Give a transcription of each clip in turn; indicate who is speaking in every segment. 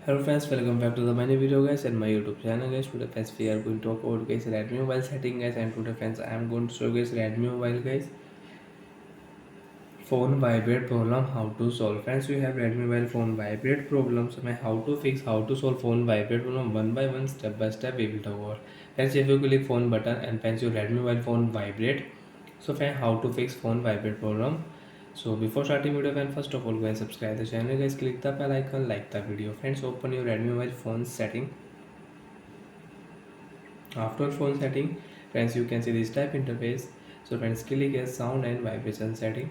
Speaker 1: Hello friends, welcome back to the many video guys and my YouTube channel guys. Today friends we are going to talk about guys Redmi mobile setting guys, and today friends I am going to show guys Redmi mobile guys phone vibrate problem how to solve. Friends, we have Redmi mobile phone vibrate problems and how to fix, how to solve phone vibrate problem one by one, step by step we will talk about. Friends, if you click phone button and friends your Redmi mobile phone vibrate, so friends how to fix phone vibrate problem. So before starting video friends, first of all guys subscribe the channel guys, click the bell icon, like the video. Friends, open your Redmi mobile phone setting. After phone setting friends, you can see this type interface. So friends, click as sound and vibration setting.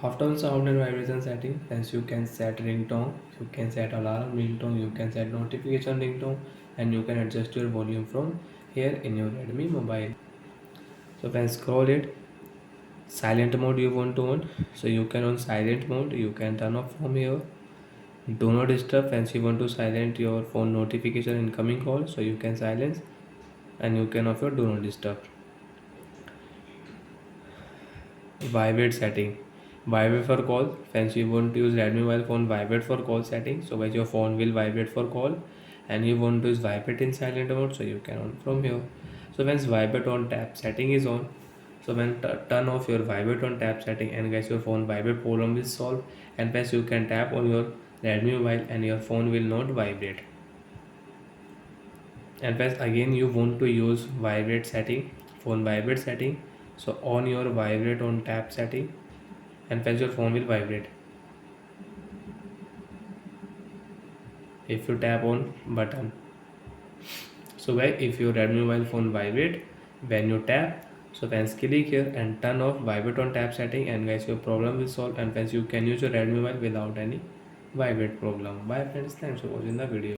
Speaker 1: After sound and vibration setting friends, you can set ringtone, you can set alarm ringtone, you can set notification ringtone, and you can adjust your volume from here in your Redmi mobile. So friends, scroll it. Silent mode you want to on, so you can on silent mode, you can turn off from here. Do not disturb friends, you want to silent your phone notification incoming call, so you can silence, and you can off your do not disturb. Vibrate setting, vibrate for call friends, you want to use Redmi mobile phone vibrate for call setting, so guys your phone will vibrate for call, and you want to use vibrate in silent mode, so you can on from here. So once vibrate on tap setting is on, so when turn off your vibrate on tap setting, and guys your phone vibrate problem is solved, and once you can tap on your Redmi mobile and your phone will not vibrate. And once again you want to use vibrate setting, phone vibrate setting, so on your vibrate on tap setting, and once your phone will vibrate if you tap on button. So guys, if your Redmi mobile phone vibrate when you tap, so once click here and turn off vibrate on tap setting, and guys your problem is solved, and once you can use your Redmi mobile without any vibrate problem. Bye friends, thanks for watching the video.